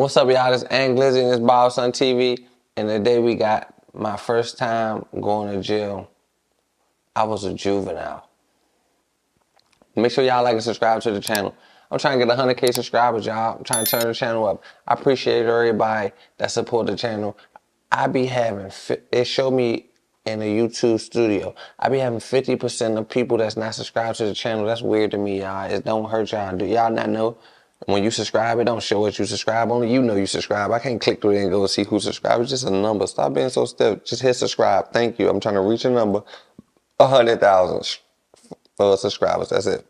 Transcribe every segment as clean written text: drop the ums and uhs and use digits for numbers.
What's up, y'all? This Ang Glizzy and this Barberson TV. And today we got my first time going to jail. I was a juvenile. Make sure y'all like and subscribe to the channel. I'm trying to get 100K subscribers, y'all. I'm trying to turn the channel up. I appreciate everybody that support the channel. I be having, it showed me in the YouTube studio, I be having 50% of people that's not subscribed to the channel. That's weird to me, y'all. It don't hurt y'all. Do y'all not know? When you subscribe, it don't show what you subscribe. Only you know you subscribe. I can't click through it and go see who subscribed. It's just a number. Stop being so stiff. Just hit subscribe. Thank you. I'm trying to reach a number. 100,000 subscribers. That's it.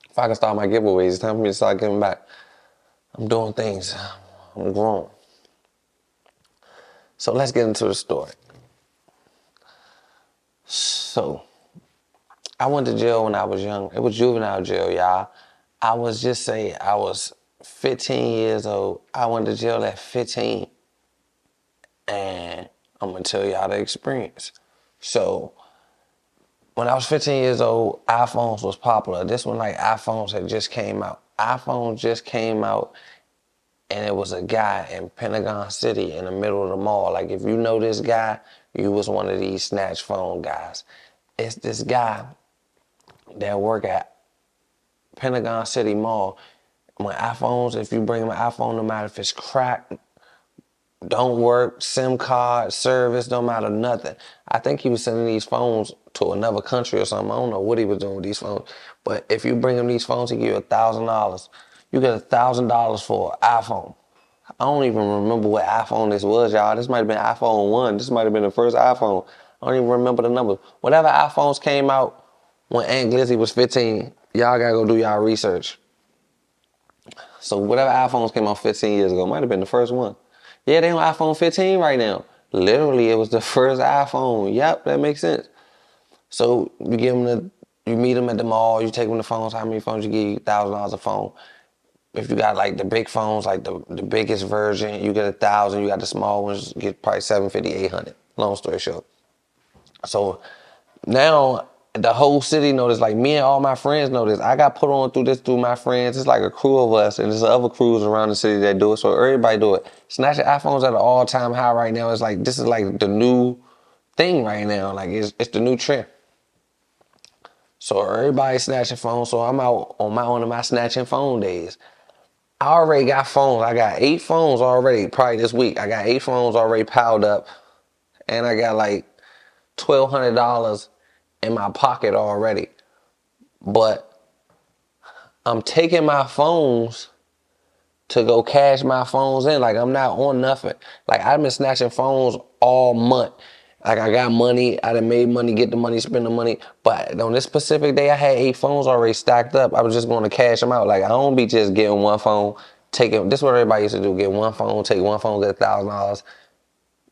If I can start my giveaways, it's time for me to start giving back. I'm doing things. I'm grown. So let's get into the story. So, I went to jail when I was young. It was juvenile jail, y'all. I was 15 years old. I went to jail at 15. And I'm going to tell y'all the experience. So, when I was 15 years old, iPhones was popular. This one, like, iPhones had just came out. iPhones just came out, and it was a guy in Pentagon City in the middle of the mall. Like, if you know this guy, you was one of these snatch phone guys. It's this guy that work at Pentagon City Mall. When iPhones, if you bring them an iPhone, no matter if it's cracked, don't work, SIM card, service, don't matter nothing. I think he was sending these phones to another country or something. I don't know what he was doing with these phones. But if you bring him these phones, he give you $1,000. You get $1,000 for an iPhone. I don't even remember what iPhone this was, y'all. This might have been iPhone 1. This might have been the first iPhone. I don't even remember the number. Whatever iPhones came out when Aunt Glizzy was 15, y'all gotta go do y'all research. So whatever iPhones came out 15 years ago, might have been the first one. Yeah, they on iPhone 15 right now. Literally, it was the first iPhone. Yep, that makes sense. So you meet them at the mall, you take them the phones, how many phones you give you, $1,000 a phone. If you got like the big phones, like the biggest version, you get 1,000. You got the small ones, you get probably 750, 800. Long story short. So now the whole city know this. Like me and all my friends know this. I got put on through my friends. It's like a crew of us, and there's other crews around the city that do it. So everybody do it. Snatching iPhones at an all-time high right now. It's like this is like the new thing right now. Like it's the new trend. So everybody's snatching phones. So I'm out on one of my snatching phone days. I already got phones. I got 8 phones already, probably this week. I got 8 phones already piled up. And I got like $1,200 in my pocket already. But I'm taking my phones to go cash my phones in. Like, I'm not on nothing. Like, I've been snatching phones all month. Like, I got money. I done made money, get the money, spend the money. But on this specific day, I had 8 phones already stacked up. I was just going to cash them out. Like, I don't be just getting one phone, this is what everybody used to do. Get one phone, take one phone, get $1,000,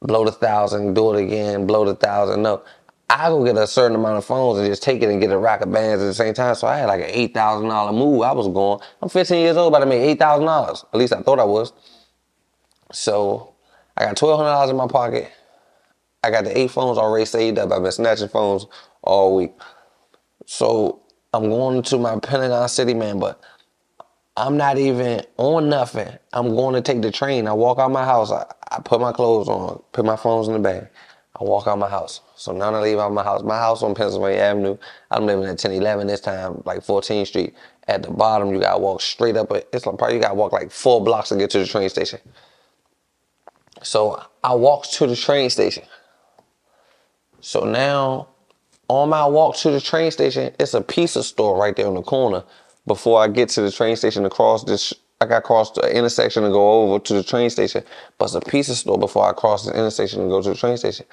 blow the 1,000, do it again, blow the 1,000. No, I go get a certain amount of phones and just take it and get a rack of bands at the same time. So I had like an $8,000 move. I was going, I'm 15 years old, but I made $8,000. At least I thought I was. So I got $1,200 in my pocket. I got the 8 phones already saved up. I've been snatching phones all week. So I'm going to my Pentagon City, man, but I'm not even on nothing. I'm going to take the train. I walk out my house. I put my clothes on, put my phones in the bag. I walk out my house. So now I leave out my house. My house on Pennsylvania Avenue. I'm living at 1011 this time, like 14th Street. At the bottom, you got to walk straight up. It's like probably you got to walk like 4 blocks to get to the train station. So I walked to the train station. So now, on my walk to the train station, it's a pizza store right there on the corner. Before I get to the train station I got to cross the intersection and go over to the train station. But it's a pizza store before I cross the intersection and go to the train station.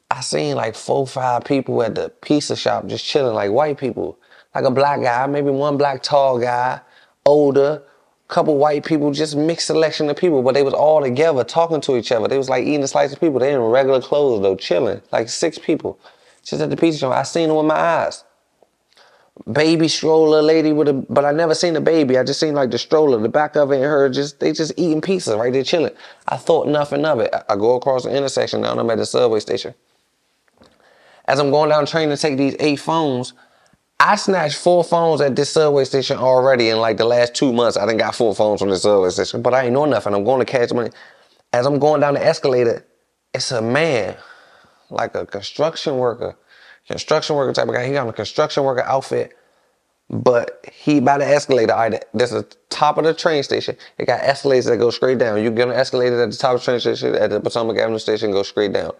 I seen like 4, 5 people at the pizza shop just chilling, like white people. Like a black guy, maybe one black tall guy, older, couple white people, just mixed selection of people, but they was all together talking to each other. They was like eating a slice of people. They in regular clothes though, chilling, like 6 people. Just at the pizza shop. I seen them with my eyes. Baby stroller lady but I never seen the baby. I just seen like the stroller, the back of it, and her they just eating pizza right there chilling. I thought nothing of it. I go across the intersection, now I'm at the subway station. As I'm going down the train to take these 8 phones, I snatched 4 phones at this subway station already in like the last 2 months. I done got 4 phones from this subway station, but I ain't know nothing. I'm going to catch money. As I'm going down the escalator, it's a man, like a construction worker type of guy. He got on a construction worker outfit, but he by the escalator. All right, there's a top of the train station. It got escalators that go straight down. You get on the escalator at the top of the train station, at the Potomac Avenue station, go straight down.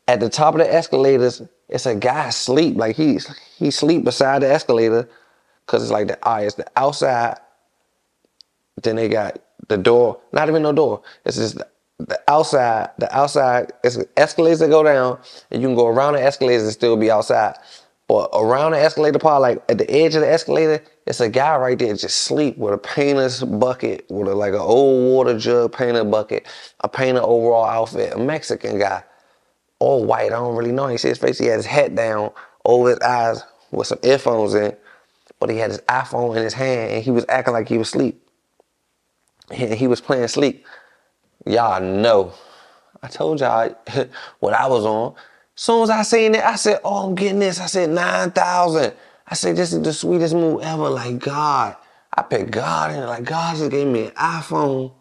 At the top of the escalators, it's a guy asleep. Like he sleep beside the escalator, cause it's like it's the outside. Then they got the door, not even no door. It's just the outside. The outside, it's escalators that go down, and you can go around the escalators and still be outside. But around the escalator part, like at the edge of the escalator, it's a guy right there just sleep with a painter's bucket, with like an old water jug painter bucket, a painter overall outfit, a Mexican guy, all white. I don't really know. He see his face. He had his hat down over his eyes with some earphones in, but he had his iPhone in his hand, and he was acting like he was asleep. He was playing sleep. Y'all know. I told y'all what I was on. As soon as I seen it, I said, oh, I'm getting this. I said 9,000. I said, this is the sweetest move ever. Like God. I picked God in it. Like God just gave me an iPhone.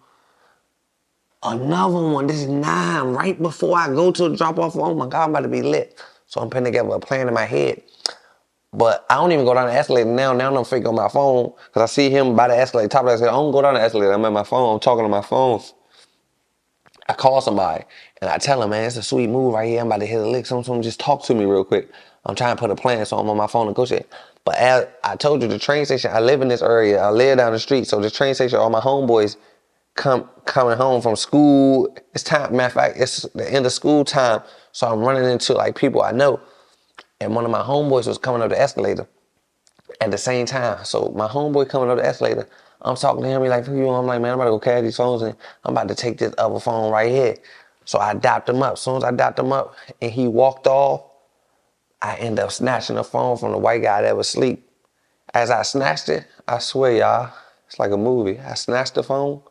Another one. This is 9. Right before I go to the drop off. Oh my God, I'm about to be lit. So I'm putting together a plan in my head. But I don't even go down the escalator now. Now I'm fake on my phone because I see him by the escalator, top of the escalator. I don't go down the escalator. I'm at my phone. I'm talking on my phone. I call somebody and I tell him, man, it's a sweet move right here. I'm about to hit a lick. Someone just talk to me real quick. I'm trying to put a plan, so I'm on my phone negotiating. But as I told you, the train station, I live in this area. I live down the street. So the train station, all my homeboys coming home from school. It's time. Matter of fact, it's the end of school time. So I'm running into like people I know. And one of my homeboys was coming up the escalator at the same time. So my homeboy coming up the escalator, I'm talking to him, he like, who you on? I'm like, man, I'm about to go carry these phones and I'm about to take this other phone right here. So I dapped him up. As soon as I dapped him up and he walked off, I ended up snatching the phone from the white guy that was asleep. As I snatched it, I swear, y'all, it's like a movie. I snatched the phone.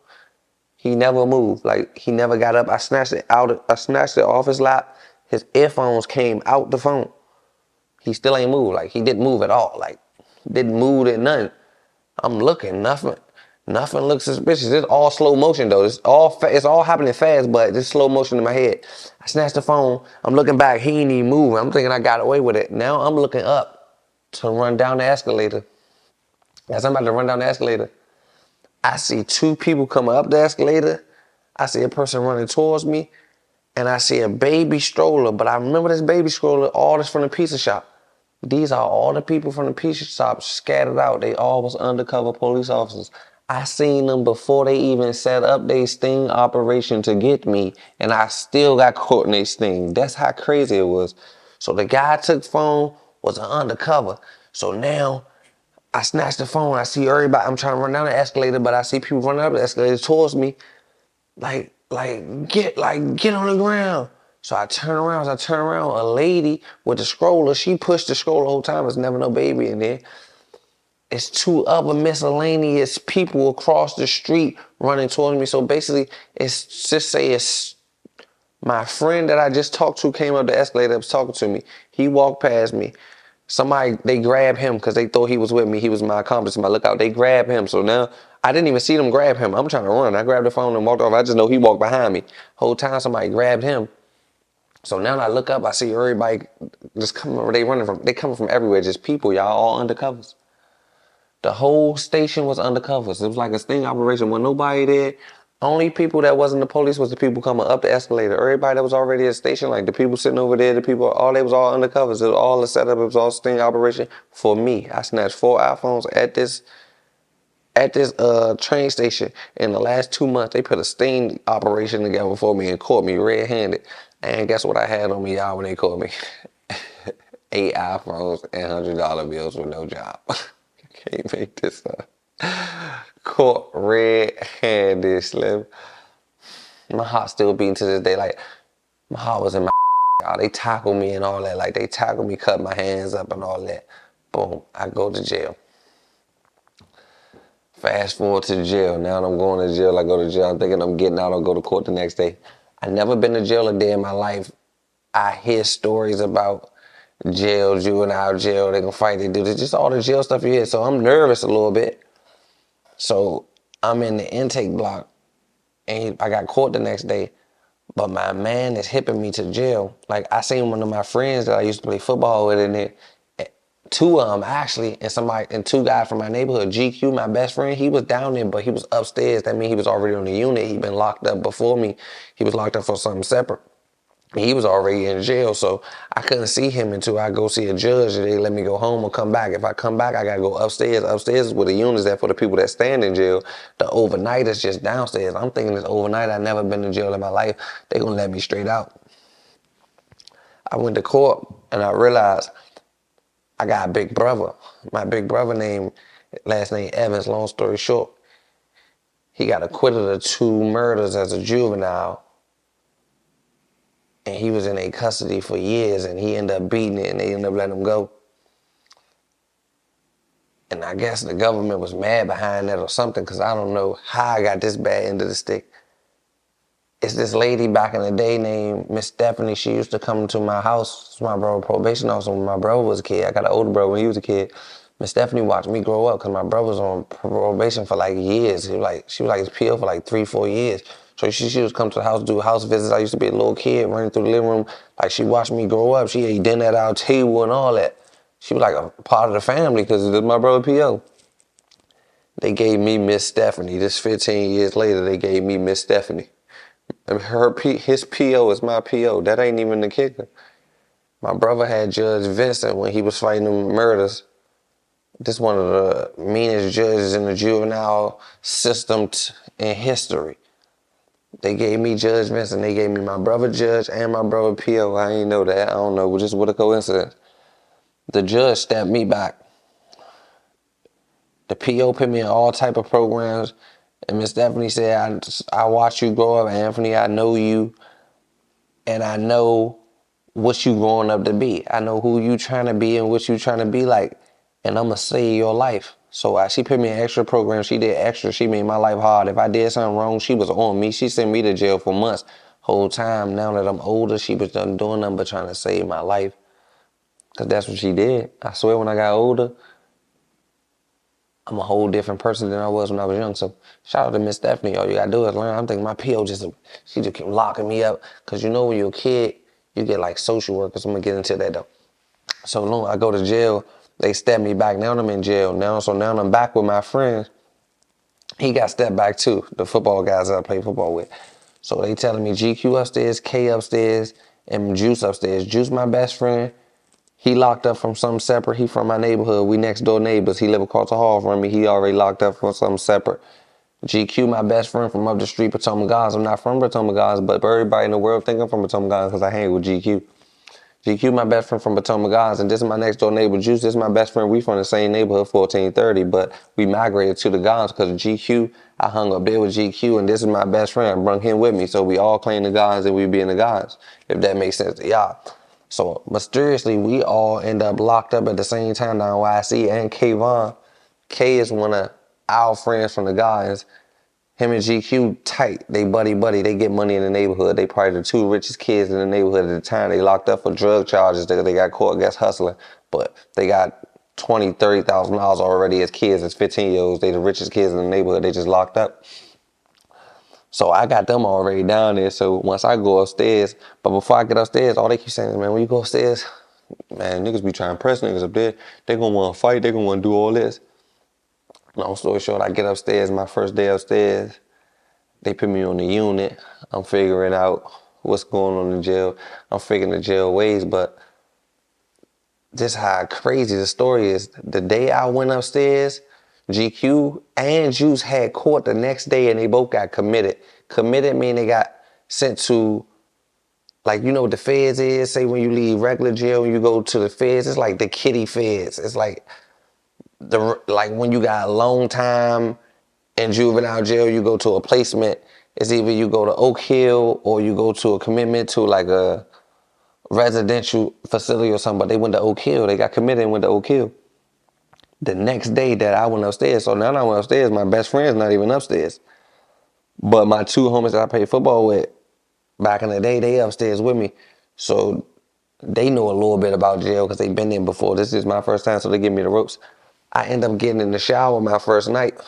He never moved. Like, he never got up. I snatched it off his lap. His earphones came out the phone. He still ain't moved. Like, he didn't move at all. Like, didn't move at nothing. I'm looking, nothing looks suspicious. It's all slow motion though. It's all happening fast, but it's slow motion in my head. I snatched the phone. I'm looking back. He ain't even moving. I'm thinking I got away with it. Now I'm looking up to run down the escalator. As I'm about to run down the escalator, I see 2 people coming up the escalator. I see a person running towards me, and I see a baby stroller. But I remember this baby stroller, all this from the pizza shop. These are all the people from the pizza shop scattered out. They all was undercover police officers. I seen them before they even set up their sting operation to get me, and I still got caught in their sting. That's how crazy it was. So the guy I took phone was an undercover. So now I snatched the phone. I see everybody. I'm trying to run down the escalator, but I see people running up the escalator towards me. Get on the ground. So I turn around. A lady with the stroller, she pushed the stroller the whole time. There's never no baby in there. It's 2 other miscellaneous people across the street running towards me. So basically, it's my friend that I just talked to came up the escalator that was talking to me. He walked past me. They grabbed him because they thought he was with me. He was my accomplice, my lookout. They grabbed him. So now I didn't even see them grab him. I'm trying to run. I grabbed the phone and walked off. I just know he walked behind me. Whole time somebody grabbed him. So now I look up, I see everybody just coming. They coming from everywhere. Just people, y'all, all undercovers. The whole station was undercovers. It was like a sting operation with nobody there. Only people that wasn't the police was the people coming up the escalator. Everybody that was already at the station, like the people sitting over there, they was all undercovers. It was all a setup. It was all a sting operation for me. I snatched 4 iPhones at this train station. In the last 2 months, they put a sting operation together for me and caught me red-handed. And guess what I had on me, y'all, when they caught me? 8 iPhones and $100 bills with no job. Can't make this up. Caught red-handed, Slim. My heart still beating to this day. Like, my heart was in my y'all. They tackled me and all that. Like, they tackled me, cut my hands up and all that. Boom, I go to jail. Fast forward to jail. Now I'm going to jail. I go to jail. I'm thinking I'm getting out. I'll go to court the next day. I never been to jail a day in my life. I hear stories about jail, juvenile jail, they gonna fight, they do this, just all the jail stuff you hear. So I'm nervous a little bit. So I'm in the intake block, and I got caught the next day. But my man is hipping me to jail. Like, I seen one of my friends that I used to play football with in there. Two of them actually, and two guys from my neighborhood. GQ, my best friend, he was down there, but he was upstairs. That means he was already on the unit. He been locked up before me. He was locked up for something separate. He was already in jail, so I couldn't see him until I go see a judge, and they let me go home or come back. If I come back, I gotta go upstairs. Upstairs is where the units at for the people that stand in jail. The overnight is just downstairs. I'm thinking this overnight. I never been in jail in my life. They gonna let me straight out. I went to court and I realized I got a big brother. My big brother last name Evans. Long story short, he got acquitted of 2 murders as a juvenile. And he was in a custody for years, and he ended up beating it, and they ended up letting him go. And I guess the government was mad behind that or something, because I don't know how I got this bad end of the stick. It's this lady back in the day named Miss Stephanie. She used to come to my house. It's my brother probation officer when my brother was a kid. I got an older brother when he was a kid. Miss Stephanie watched me grow up because my brother was on probation for like years. She was like his PO for like 3-4 years. So she would come to the house, do house visits. I used to be a little kid running through the living room. Like, she watched me grow up. She ate dinner at our table and all that. She was like a part of the family because it was my brother PO. They gave me Miss Stephanie. This 15 years later, they gave me Miss Stephanie. His PO is my PO. That ain't even the kicker. My brother had Judge Vincent when he was fighting them murders. This one of the meanest judges in the juvenile system in history. They gave me Judge Vincent. They gave me my brother Judge and my brother PO. I ain't know that. I don't know. Just what a coincidence. The judge stepped me back. The PO put me in all type of programs. And Miss Stephanie said, I watched you grow up, Anthony. I know you. And I know what you growing up to be. I know who you trying to be and what you trying to be like. And I'm going to save your life. So she put me in extra programs. She did extra. She made my life hard. If I did something wrong, she was on me. She sent me to jail for months. Whole time, now that I'm older, she was done doing nothing but trying to save my life. Because that's what she did. I swear when I got older, I'm a whole different person than I was when I was young. So shout out to Miss Stephanie. All you got to do is learn. I'm thinking my PO she just kept locking me up. Because you know when you're a kid, you get like social workers. I'm going to get into that though. So long, I go to jail. They step me back. Now I'm in jail. Now I'm back with my friends. He got stepped back too, the football guys that I play football with. So they telling me GQ upstairs, K upstairs, and Juice upstairs. Juice, my best friend, he locked up from something separate. He from my neighborhood. We next door neighbors. He live across the hall from me. He already locked up from something separate. GQ, my best friend from up the street, Potomac Gardens. I'm not from Potomac Gardens, but everybody in the world think I'm from Potomac Gardens because I hang with GQ. GQ, my best friend from Potomac Gardens, and this is my next door neighbor, Juice. This is my best friend. We from the same neighborhood, 1430, but we migrated to the Gardens because of GQ. I hung up there with GQ, and this is my best friend. I brought him with me, so we all claim the Gardens and we be in the Gardens, if that makes sense to y'all. So mysteriously, we all end up locked up at the same time down YC and K-Von. K is one of our friends from the Gardens. Him and GQ tight. They buddy. They get money in the neighborhood. They probably the 2 richest kids in the neighborhood at the time. They locked up for drug charges. They got caught, hustling. But they got $20,000, $30,000 already as kids, as 15-year-olds. They the richest kids in the neighborhood. They just locked up. So I got them already down there. So once I go upstairs, but before I get upstairs, all they keep saying is, man, when you go upstairs, man, niggas be trying to press niggas up there. They gonna want to fight. They gonna want to do all this. Long story short, I get upstairs, my first day upstairs. They put me on the unit. I'm figuring out what's going on in jail. I'm figuring the jail ways, but just how crazy the story is. The day I went upstairs, GQ and Juice had court the next day and they both got committed. Committed mean they got sent to, like, you know what the feds is? Say when you leave regular jail and you go to the feds, it's like the kitty feds. It's like when you got a long time in juvenile jail, you go to a placement. It's either you go to Oak Hill or you go to a commitment to like a residential facility or something. But they went to Oak Hill. They got committed and went to Oak Hill. The next day that I went upstairs, so now I went upstairs, my best friend's not even upstairs. But my 2 homies that I played football with back in the day, they upstairs with me. So They know a little bit about jail because they've been there before. This is my first time, so they give me the ropes. I end up getting in the shower my first night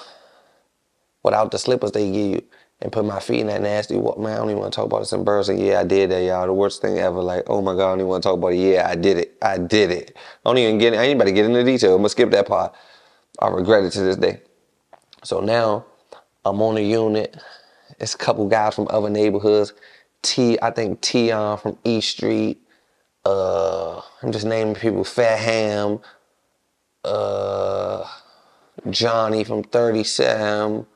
without the slippers they give you and put my feet in that nasty water. Man, I don't even want to talk about this embarrassing. Yeah, I did that, y'all. The worst thing ever. Like, oh my God, I don't even want to talk about it. Yeah, I did it. I did it. I don't even get it. I ain't about to get into detail. I'm going to skip that part. I regret it to this day. So now I'm on a unit. It's a couple guys from other neighborhoods. I think Tion from East Street. I'm just naming people. Fat Ham. Johnny from 37.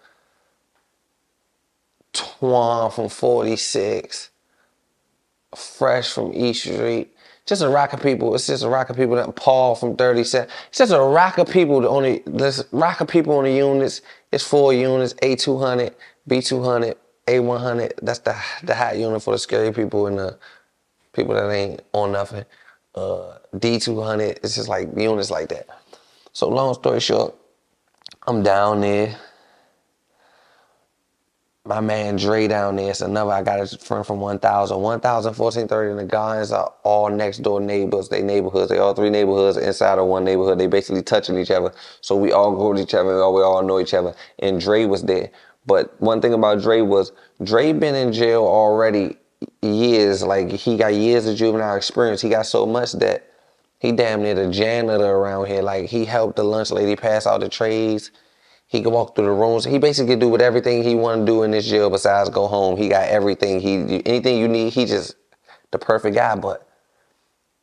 Twan from 46. Fresh from East Street. Just a rack of people. It's just a rack of people. That Paul from 37. It's just a rack of people. There's rack of people on the units. It's 4 units. A200, B200, A100. That's the hot unit for the scary people and the people that ain't on nothing. D200. It's just like units like that. So long story short, I'm down there. My man Dre down there. It's another. I got a friend from 1000. 1000, 1430, and the guys are all next door neighbors. They neighborhoods. They all 3 neighborhoods inside of one neighborhood. They basically touching each other. So we all go to each other. We all know each other. And Dre was there. But one thing about Dre was Dre been in jail already years. Like he got years of juvenile experience. He got so much that he damn near the janitor around here. Like he helped the lunch lady pass out the trays. He can walk through the rooms. He basically do with everything he want to do in this jail besides go home. He got everything. Anything you need, he just the perfect guy. But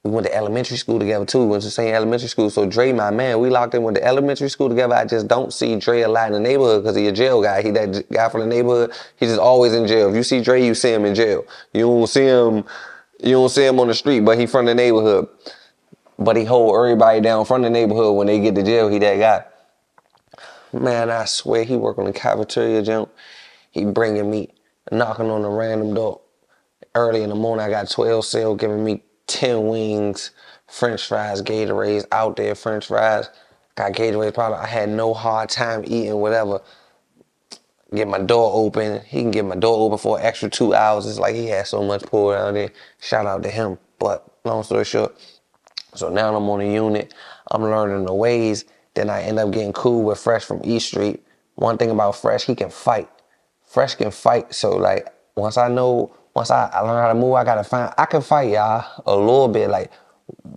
we went to elementary school together too. We went to the same elementary school. So Dre, my man, we locked in with the elementary school together. I just don't see Dre a lot in the neighborhood because he a jail guy. He that guy from the neighborhood. He's just always in jail. If you see Dre, you see him in jail. You don't see him on the street, but he from the neighborhood. But he hold everybody down from the neighborhood when they get to jail. He that guy. Man, I swear, he work on the cafeteria jump. He bringing me, knocking on a random door. Early in the morning, I got 12 sale giving me 10 wings, French fries, Gatorades, out there French fries. Got Gatorade product. I had no hard time eating whatever. Get my door open. He can get my door open for an extra 2 hours. It's like he had so much pull down there. Shout out to him. But long story short, so now I'm on a unit. I'm learning the ways. Then I end up getting cool with Fresh from East Street. One thing about Fresh, he can fight. Fresh can fight. So like once I learn how to move, I can fight, y'all, a little bit. Like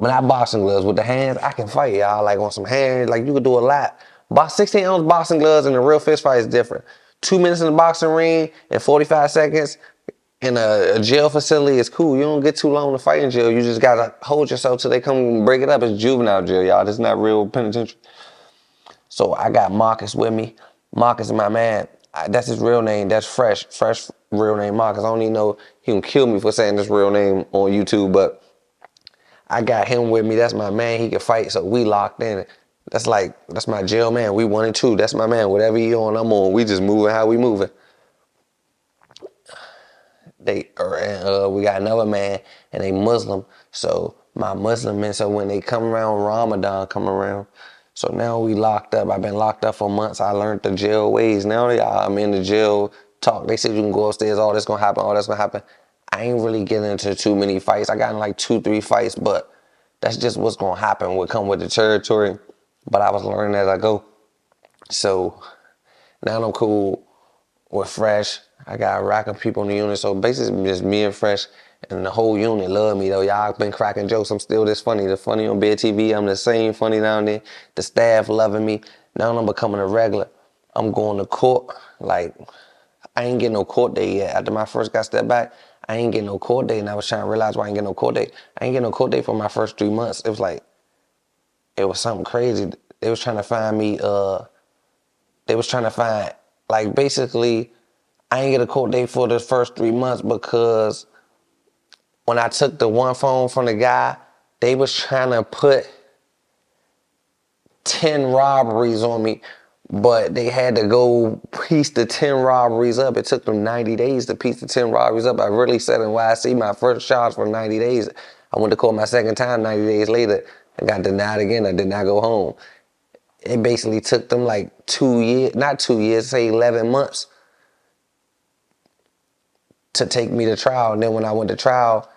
not boxing gloves with the hands, I can fight, y'all. Like on some hands, like you could do a lot. 16-ounce boxing gloves and a real fist fight is different. 2 minutes in the boxing ring and 45 seconds in a jail facility is cool. You don't get too long to fight in jail. You just gotta hold yourself till they come and break it up. It's juvenile jail, y'all. This is not real penitentiary. So I got Marcus with me. Marcus is my man. That's his real name. That's Fresh. Fresh real name Marcus. I don't even know he can kill me for saying this real name on YouTube, but I got him with me. That's my man. He can fight, so we locked in. That's my jail man. We 1 and 2. That's my man. Whatever he on, I'm on. We just moving how we moving. We got another man and they Muslim. So my Muslim men, so when they come around, Ramadan come around. So now we locked up. I've been locked up for months. I learned the jail ways. Now I'm in the jail talk. They said you can go upstairs, all this gonna happen, all that's gonna happen. I ain't really getting into too many fights. I got in like 2-3 fights, but that's just what's gonna happen. What come with the territory. But I was learning as I go. So now I'm cool with Fresh. I got a rack of people in the unit. So basically just me and Fresh, and the whole unit love me though. Y'all been cracking jokes. I'm still this funny. The funny on Bed TV. I'm the same funny down there. The staff loving me. Now I'm becoming a regular. I'm going to court. Like, I ain't getting no court day yet. After my first got stepped back, I ain't getting no court day. And I was trying to realize why I ain't getting no court day. I ain't getting no court day for my first 3 months. It was something crazy. They was trying to find me, like basically, I ain't get a court date for the first 3 months because when I took the one phone from the guy, they was trying to put 10 robberies on me, but they had to go piece the 10 robberies up. It took them 90 days to piece the 10 robberies up. I really said in YC my first charge for 90 days. I went to court my second time 90 days later and got denied again. I did not go home. It basically took them like 2 years, not 2 years, say 11 months to take me to trial. And then when I went to trial,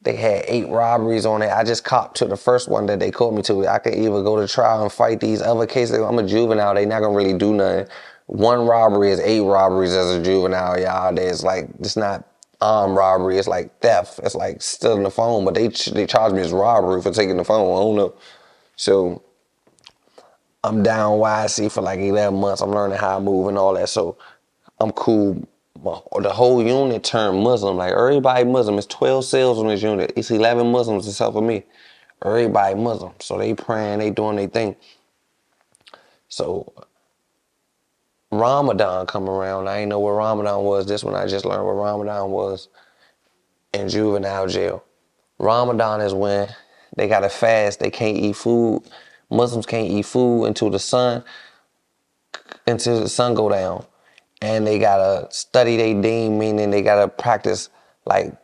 They had 8 robberies on it. I just copped to the first one that they caught me to. I could either go to trial and fight these other cases. I'm a juvenile. They not gonna really do nothing. One robbery is 8 robberies as a juvenile, y'all. It's like, it's not armed robbery. It's like theft. It's like stealing the phone, but they charge me as robbery for taking the phone. I don't know. So I'm down YC for like 11 months. I'm learning how I move and all that. So I'm cool. The whole unit turned Muslim. Like, everybody Muslim. It's 12 cells on this unit. It's 11 Muslims except for me. Everybody Muslim. So they praying, they doing their thing. So Ramadan come around. I ain't know what Ramadan was. This one I just learned what Ramadan was in juvenile jail. Ramadan is when they gotta fast. They can't eat food. Muslims can't eat food until the sun go down. And they gotta study their deen, meaning they gotta practice like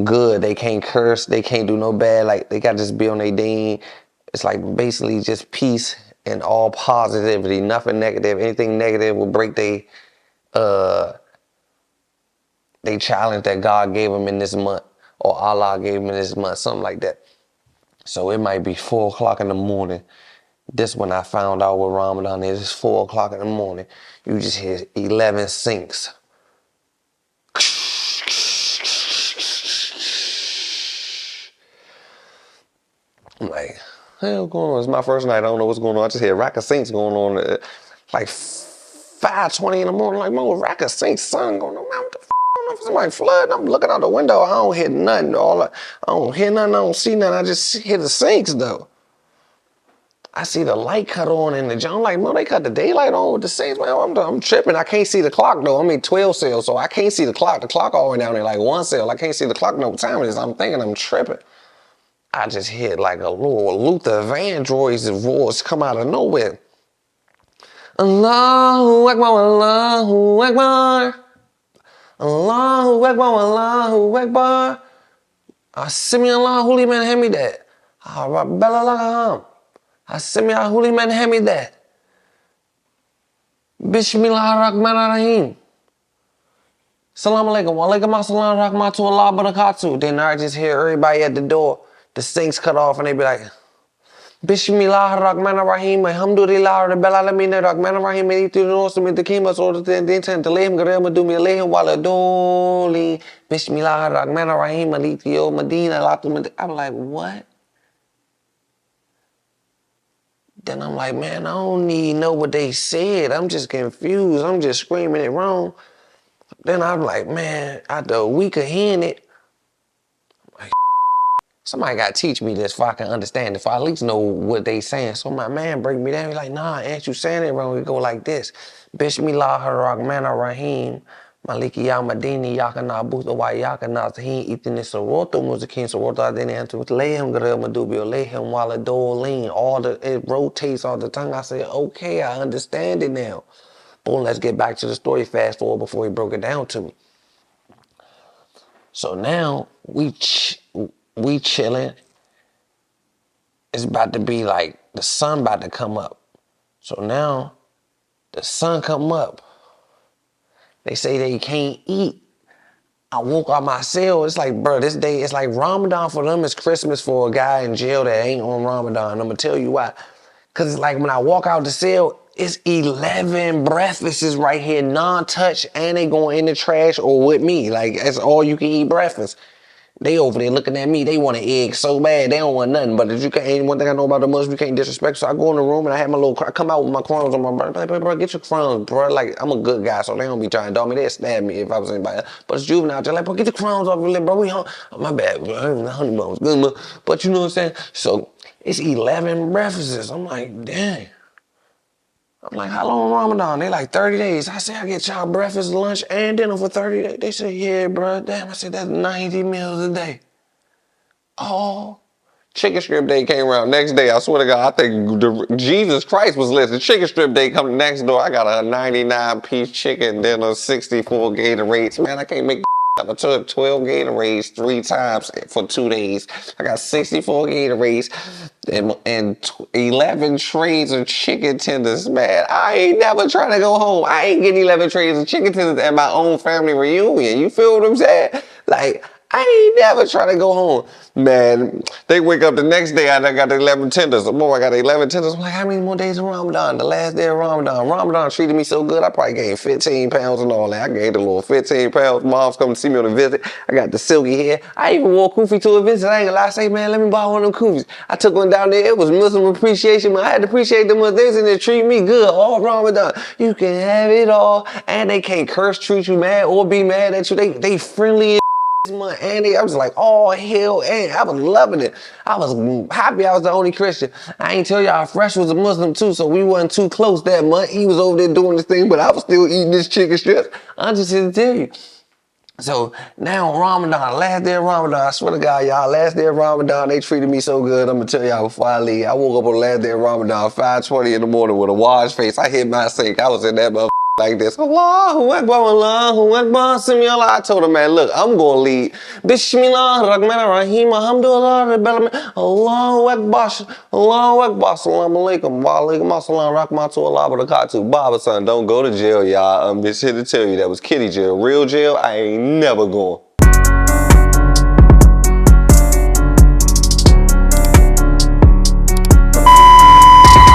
good. They can't curse. They can't do no bad. Like, they gotta just be on their deen. It's like basically just peace and all positivity, nothing negative. Anything negative will break they challenge that God gave them in this month, or Allah gave them in this month, something like that. So it might be 4 o'clock in the morning. This when I found out what Ramadan is. It's 4 o'clock in the morning. You just hear 11 sinks. I'm like, hell going on? It's my first night. I don't know what's going on. I just hear rack of sinks going on at like 5:20 in the morning. Like, man, rack of sinks, sun going on. Man, what the f? I don't know if somebody flooding. I'm looking out the window. I don't hear nothing. I don't hear nothing. I don't see nothing. I just hear the sinks though. I see the light cut on in the joint. I'm like, man, they cut the daylight on with the sinks. Man, I'm tripping. I can't see the clock though. I mean, 12 cells, so I can't see the clock. The clock all the way down there like 1 cell. I can't see the clock no time it is. I'm thinking I'm tripping. I just hear like a little Luther Vandroid's voice come out of nowhere. Allahu Akbar, Allahu Akbar. Allahu Akbar, Allahu Akbar. Asimi Allahu liman hamidah. Rabbana lakal hamd. Asimi Allahu liman hamidah. Bismillahirrahmanirrahim. Assalamu alaikum. Wa alaikum assalam rahmatullahi wa barakatuh. Then I just hear everybody at the door. The sinks cut off and they be like, Bismillahirrahmanirrahim. Alhamdulillah rabbil alamin rahmanirrahim. Bismillahirrahmanirrahim. I'm like, what? Then I'm like, man, I don't need to know what they said. I'm just confused. I'm just screaming it wrong. Then I'm like, man, after a week of hearing it, somebody got to teach me this if I can understand, if I at least know what they saying. So my man break me down. He's like, nah, ain't you saying it wrong? We go like this. Bismillahirrahmanirrahim. Maliki Yamadini Yakana Buta wa Yakana Tahin Eating this Soroto Muzikin Sorota then to lay him Madubio, lay him while a door lean. It rotates all the time. I said, okay, I understand it now. Boom, let's get back to the story fast forward before he broke it down to me. So now we chilling. It's about to be like the sun about to come up. So now the sun come up. They say they can't eat. I woke out my cell. It's like, bro, this day, it's like Ramadan for them is Christmas for a guy in jail that ain't on Ramadan. I'm gonna tell you why. Cause it's like when I walk out the cell, it's 11 breakfasts right here, non-touch, and they going in the trash or with me. Like, that's all you can eat breakfast. They over there looking at me. They want an egg so bad. They don't want nothing. But if you can't, one thing I know about the Muslims, you can't disrespect. So I go in the room and I have my little, I come out with my crumbs on my brother. Like, bro, get your crumbs, bro. Like, I'm a good guy, so they don't be trying to dog me. They'd stab me if I was anybody else. But it's juvenile. They're like, bro, get your crumbs off your lip, bro. We hung. Oh, my bad, bro. Honey bones. Good, man. But you know what I'm saying? So it's 11 breakfasts. I'm like, dang. I'm like, how long Ramadan? They like 30 days. I said, I get y'all breakfast, lunch, and dinner for 30 days. They said, yeah, bro. Damn, I said, that's 90 meals a day. Oh, chicken strip day came around next day. I swear to God, I think Jesus Christ was listening. Chicken strip day come next door. I got a 99-piece chicken dinner, 64 Gatorades. Man, I can't make I took 12 Gatorades 3 times for 2 days. I got 64 Gatorades and 11 trays of chicken tenders. Man, I ain't never trying to go home. I ain't getting 11 trays of chicken tenders at my own family reunion. You feel what I'm saying? Like, I ain't never trying to go home. Man, they wake up the next day, I got the 11 tenders. Boy, I got the 11 tenders. I'm like, how many more days of Ramadan? The last day of Ramadan. Ramadan treated me so good, I probably gained 15 pounds and all that. I gained a little 15 pounds. Mom's coming to see me on a visit. I got the silky hair. I even wore kufi to a visit. I ain't gonna lie. I say, man, let me buy one of them kufis. I took one down there. It was Muslim appreciation, man. I had to appreciate them Muslims and they treat me good all Ramadan. You can have it all. And they can't curse, treat you mad, or be mad at you. They friendly month, Andy, I was like, oh hell, and I was loving it. I was happy I was the only Christian. I ain't tell y'all, Fresh was a Muslim too, so we wasn't too close that month. He was over there doing this thing, but I was still eating this chicken strips. I'm just here to tell you. So now Ramadan, last day of Ramadan, I swear to God, y'all, last day of Ramadan, they treated me so good. I'm gonna tell y'all before I leave. I woke up on the last day of Ramadan, 5:20 in the morning with a washed face. I hit my sink. I was in that motherfucker like this. Allahu Akbar, Allahu Akbar, Simullah. I told him, man, look, I'm gonna lead. Bismillah, Rahman Rahim, Alhamdulillah, Rabbil Alamin, Allahu Akbar, Allahu Akbar, Assalamu alaikum, wa alaikum assalam, rahmatullahi wa barakatuh. Baba son, don't go to jail, y'all. I'm just here to tell you that was kitty jail. Real jail, I ain't never going.